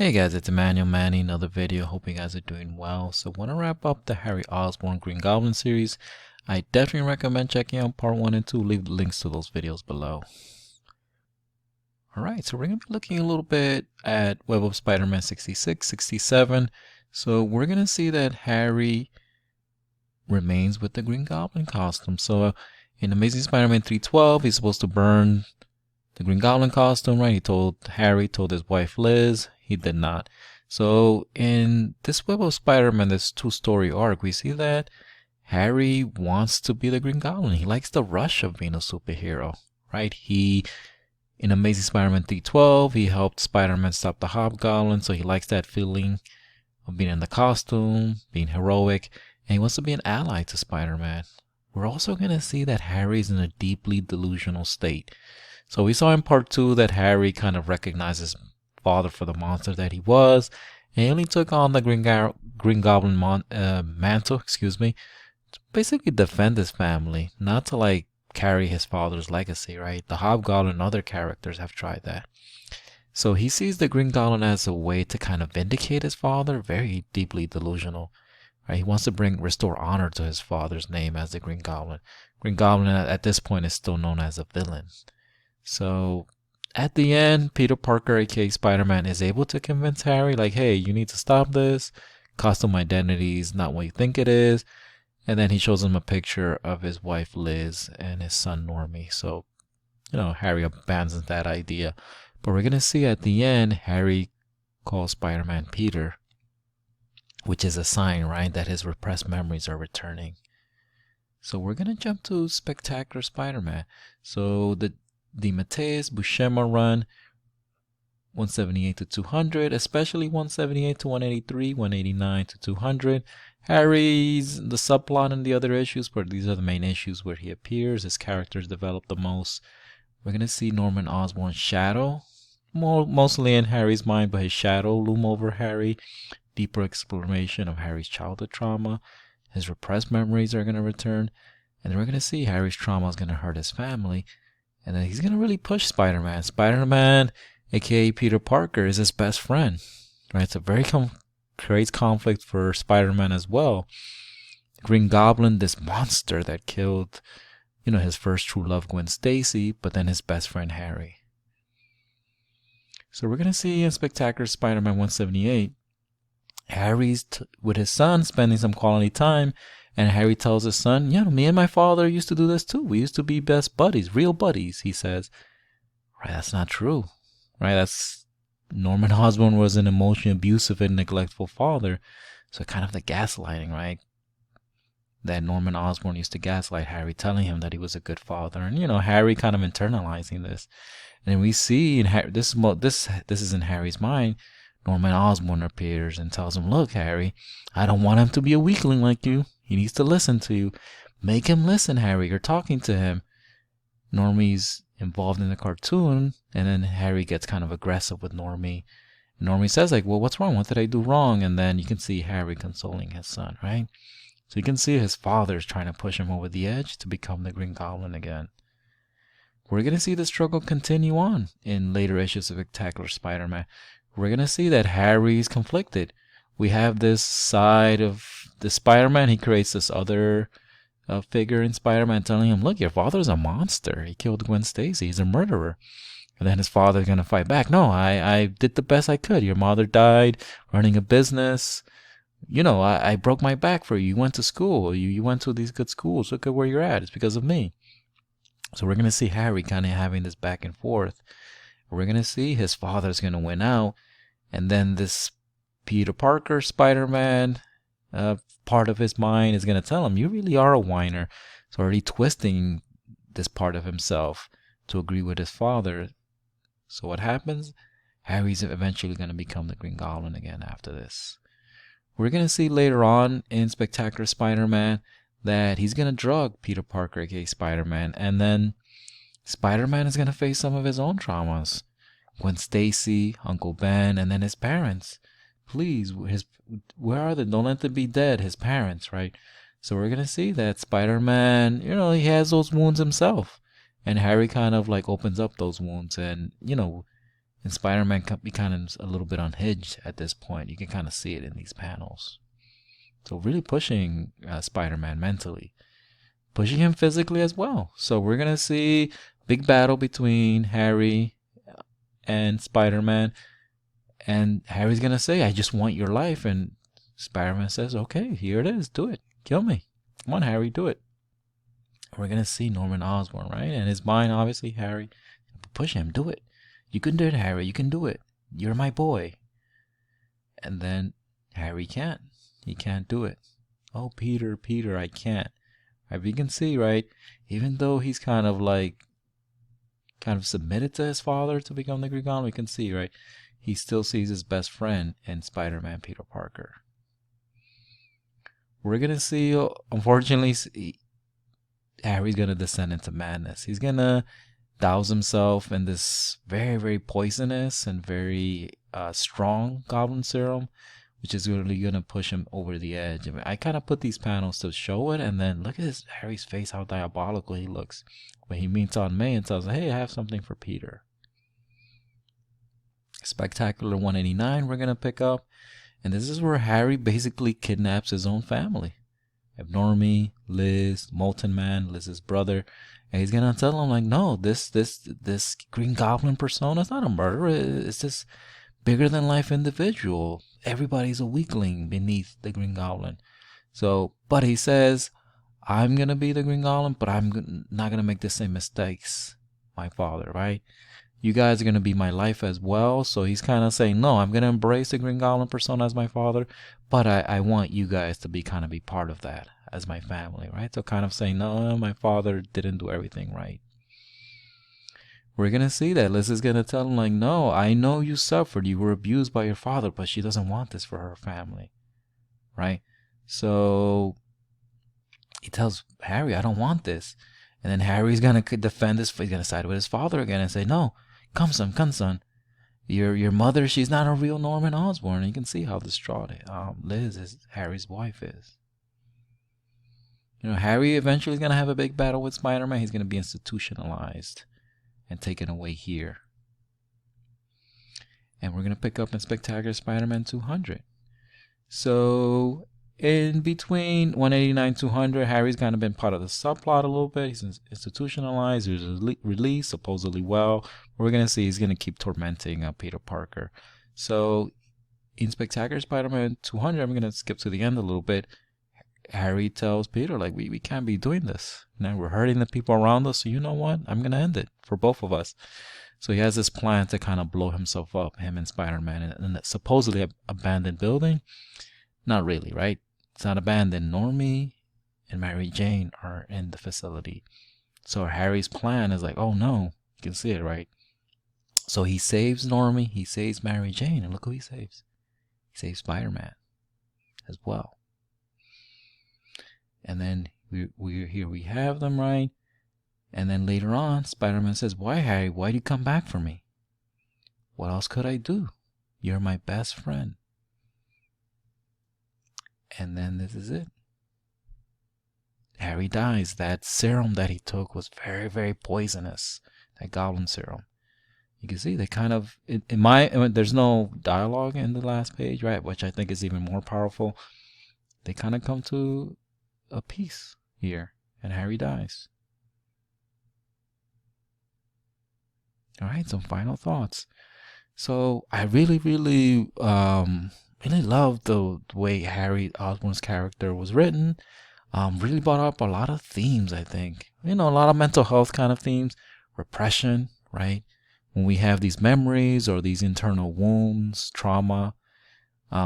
Hey guys, it's Emmanuel Manny, another video. Hope you guys are doing well. So want to wrap up the Harry Osborn Green Goblin series. I definitely recommend checking out part 1 and 2. Leave the links to those videos below. Alright, so we're going to be looking a little bit at Web of Spider-Man 66, 67. So we're going to see that Harry remains with the Green Goblin costume. So in Amazing Spider-Man 312, he's supposed to burn the Green Goblin costume, right? Harry told his wife Liz. He did not. So in this Web of Spider-Man, this two-story arc, we see that Harry wants to be the Green Goblin. He likes the rush of being a superhero, right? In Amazing Spider-Man 312, he helped Spider-Man stop the Hobgoblin, so he likes that feeling of being in the costume, being heroic, and he wants to be an ally to Spider-Man. We're also going to see that Harry's in a deeply delusional state. So we saw in part 2 that Harry kind of recognized his father for the monster that he was, and he only took on the Green Goblin mantle, to basically defend his family, not to like carry his father's legacy, right? The Hobgoblin and other characters have tried that. So he sees the Green Goblin as a way to kind of vindicate his father, very deeply delusional. Right? He wants to restore honor to his father's name as the Green Goblin. Green Goblin at this point is still known as a villain. So at the end, Peter Parker, aka Spider-Man, is able to convince Harry, like, hey, you need to stop this. Costume identity is not what you think it is. And then he shows him a picture of his wife Liz and his son Normie. So, Harry abandons that idea. But we're going to see at the end, Harry calls Spider-Man Peter, which is a sign, right, that his repressed memories are returning. So we're going to jump to Spectacular Spider-Man. So the Mateus Buscema run, 178 to 200, especially 178 to 183, 189 to 200. Harry's the subplot and the other issues, but these are the main issues where he appears. His characters develop the most. We're going to see Norman Osborn's shadow, mostly in Harry's mind, but his shadow loom over Harry. Deeper exploration of Harry's childhood trauma. His repressed memories are going to return. And then we're going to see Harry's trauma is going to hurt his family. And then he's going to really push Spider-Man. Spider-Man, aka Peter Parker, is his best friend. Right? It's a very creates conflict for Spider-Man as well. Green Goblin, this monster that killed, his first true love, Gwen Stacy, but then his best friend, Harry. So we're going to see in Spectacular Spider-Man 178, Harry's with his son spending some quality time, and Harry tells his son, me and my father used to do this too. We used to be best buddies, real buddies, he says. Right, that's not true. Right, Norman Osborn was an emotionally abusive and neglectful father. So kind of the gaslighting, right? That Norman Osborn used to gaslight Harry, telling him that he was a good father. And, Harry kind of internalizing this. And we see, in this is in Harry's mind, Norman Osborn appears and tells him, look, Harry, I don't want him to be a weakling like you. He needs to listen to you. Make him listen, Harry. You're talking to him. Normie's involved in the cartoon, and then Harry gets kind of aggressive with Normie. Normie says, like, well, what's wrong? What did I do wrong? And then you can see Harry consoling his son, right? So you can see his father's trying to push him over the edge to become the Green Goblin again. We're going to see the struggle continue on in later issues of Spectacular Spider-Man. We're going to see that Harry's conflicted. We have this side of the Spider-Man. He creates this other figure in Spider-Man telling him, look, your father's a monster. He killed Gwen Stacy. He's a murderer. And then his father's going to fight back. No, I did the best I could. Your mother died running a business. I broke my back for you. You went to school. You went to these good schools. Look at where you're at. It's because of me. So we're going to see Harry kind of having this back and forth. We're going to see his father's going to win out. And then this Peter Parker, Spider-Man, part of his mind is going to tell him, you really are a whiner. It's already twisting this part of himself to agree with his father. So what happens? Harry's eventually going to become the Green Goblin again after this. We're going to see later on in Spectacular Spider-Man that he's going to drug Peter Parker, aka Spider-Man, and then Spider-Man is going to face some of his own traumas. Gwen Stacy, Uncle Ben, and then his parents. Please, where are they? Don't let them be dead, his parents, right? So we're going to see that Spider-Man, he has those wounds himself. And Harry kind of like opens up those wounds and, And Spider-Man can be kind of a little bit unhinged at this point. You can kind of see it in these panels. So really pushing Spider-Man mentally, pushing him physically as well. So we're gonna see big battle between Harry and Spider-Man, and Harry's gonna say, "I just want your life," and Spider-Man says, "Okay, here it is. Do it. Kill me. Come on, Harry, do it." We're gonna see Norman Osborn, right? And his mind, obviously, Harry, push him, do it. You can do it, Harry. You can do it. You're my boy. And then Harry can't. He can't do it. Oh, Peter, Peter, I can't. Right, you can see, right? Even though he's kind of submitted to his father to become the Green Goblin, we can see, right? He still sees his best friend in Spider-Man, Peter Parker. We're gonna see, unfortunately, Harry's gonna descend into madness. He's gonna douse himself in this very, very poisonous and very strong goblin serum, which is really going to push him over the edge. I mean, I kind of put these panels to show it, and then look at Harry's face, how diabolical he looks when he meets Aunt May and tells her, "Hey, I have something for Peter." Spectacular 189 we're going to pick up, and this is where Harry basically kidnaps his own family. I have Normie, Liz, Molten Man, Liz's brother, and he's gonna tell him like, "No, this Green Goblin persona is not a murderer. It's this bigger than life individual. Everybody's a weakling beneath the Green Goblin." So, but he says, "I'm gonna be the Green Goblin, but I'm not gonna make the same mistakes my father, right? You guys are gonna be my life as well." So he's kind of saying, "No, I'm gonna embrace the Green Goblin persona as my father, but I want you guys to be part of that as my family," right? So kind of saying, "No, my father didn't do everything right." We're gonna see that Liz is gonna tell him like, "No, I know you suffered, you were abused by your father, but she doesn't want this for her family," right? So he tells Harry, "I don't want this," and then Harry's gonna defend his. He's gonna side with his father again and say, "No, come son. Your mother, she's not a real Norman Osborn." And you can see how distraught Liz, Harry's wife, is. Harry eventually is going to have a big battle with Spider-Man. He's going to be institutionalized and taken away here. And we're going to pick up in Spectacular Spider-Man 200. So in between 189 200, Harry's kind of been part of the subplot a little bit. He's institutionalized. He's released, supposedly well. We're going to see he's going to keep tormenting Peter Parker. So in Spectacular Spider-Man 200, I'm going to skip to the end a little bit. Harry tells Peter, like, we can't be doing this. Now we're hurting the people around us, so you know what? I'm going to end it for both of us. So he has this plan to kind of blow himself up, him and Spider-Man, in a supposedly abandoned building. Not really, right? It's not abandoned. Normie and Mary Jane are in the facility. So Harry's plan is like, oh no, you can see it, right? So he saves Normie, he saves Mary Jane, and look who he saves. He saves Spider-Man as well. And then we have them, right? And then later on, Spider-Man says, "Why, Harry? Why do you come back for me? What else could I do? You're my best friend." And then this is it. Harry dies. That serum that he took was very, very poisonous. That goblin serum. You can see they kind of, there's no dialogue in the last page, right? Which I think is even more powerful. They kind of come to a peace here, and Harry dies. All right, some final thoughts. So I really, really loved the way Harry Osborn's character was written. Really brought up a lot of themes, I think. A lot of mental health kind of themes, repression, right? When we have these memories or these internal wounds, trauma,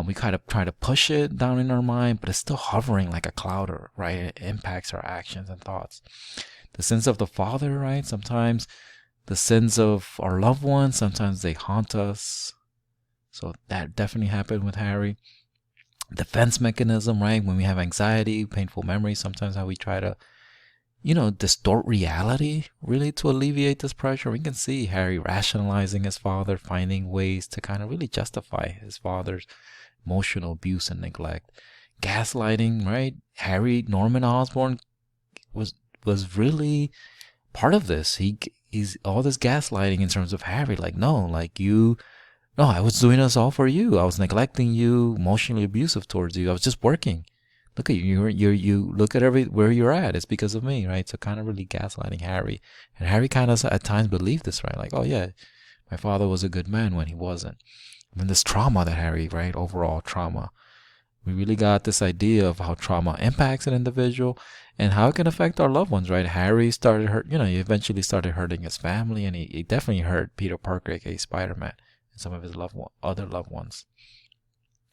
we kind of try to push it down in our mind, but it's still hovering like a cloud, right? It impacts our actions and thoughts. The sins of the father, right? Sometimes the sins of our loved ones, sometimes they haunt us. So that definitely happened with Harry. Defense mechanism, right? When we have anxiety, painful memories, sometimes how we try to, distort reality really to alleviate this pressure. We can see Harry rationalizing his father, finding ways to kind of really justify his father's emotional abuse and neglect. Gaslighting, right? Norman Osborn was really part of this. He he's all this gaslighting in terms of Harry. Like, no, like you, no, I was doing this all for you. I was neglecting you, emotionally abusive towards you. I was just working. Look at you. You look at where you're at. It's because of me, right? So kind of really gaslighting Harry. And Harry kind of at times believed this, right? Like, oh yeah, my father was a good man when he wasn't. And then this trauma that Harry, right? Overall trauma. We really got this idea of how trauma impacts an individual and how it can affect our loved ones, right? Harry started he eventually started hurting his family, and he definitely hurt Peter Parker, aka Spider-Man, and some of his other loved ones.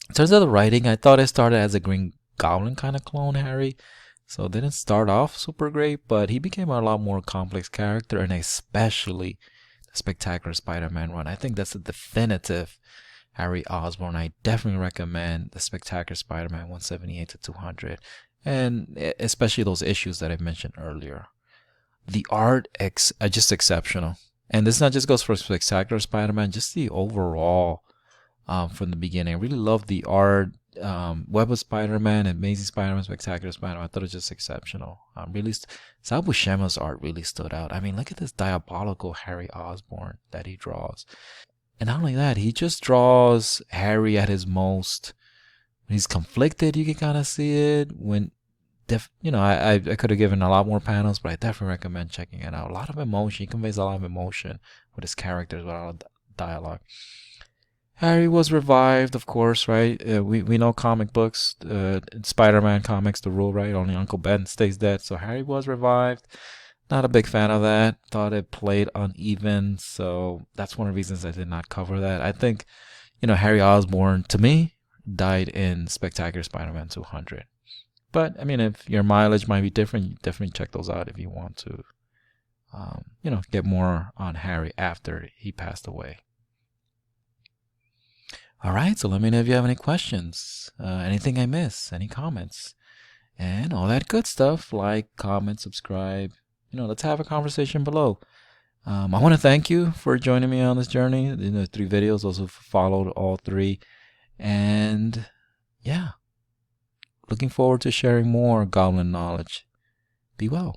In terms of the writing, I thought it started as a Green Goblin kind of clone, Harry. So it didn't start off super great, but he became a lot more complex character, and especially the Spectacular Spider-Man run. I think that's a definitive Harry Osborn. I definitely recommend the Spectacular Spider-Man 178 to 200, and especially those issues that I mentioned earlier. The art just exceptional, and this not just goes for Spectacular Spider-Man, just the overall from the beginning. I really love the art. Web of Spider-Man, Amazing Spider-Man, Spectacular Spider-Man. I thought it was just exceptional. Sal Buscema's art really stood out. I mean, look at this diabolical Harry Osborn that he draws. And not only that, he just draws Harry at his most. When he's conflicted, you can kind of see it. I could have given a lot more panels, but I definitely recommend checking it out. A lot of emotion. He conveys a lot of emotion with his characters, with a lot of dialogue. Harry was revived, of course, right? We know comic books, Spider-Man comics, the rule, right? Only Uncle Ben stays dead. So Harry was revived. Not a big fan of that. Thought it played uneven. So that's one of the reasons I did not cover that. I think, Harry Osborn, to me, died in Spectacular Spider-Man 200. But, I mean, if your mileage might be different, you definitely check those out if you want to, get more on Harry after he passed away. All right, so let me know if you have any questions, anything I miss, any comments, and all that good stuff. Like, comment, subscribe. Let's have a conversation below. I want to thank you for joining me on this journey. 3 videos, those who followed all 3. And yeah, looking forward to sharing more Goblin knowledge. Be well.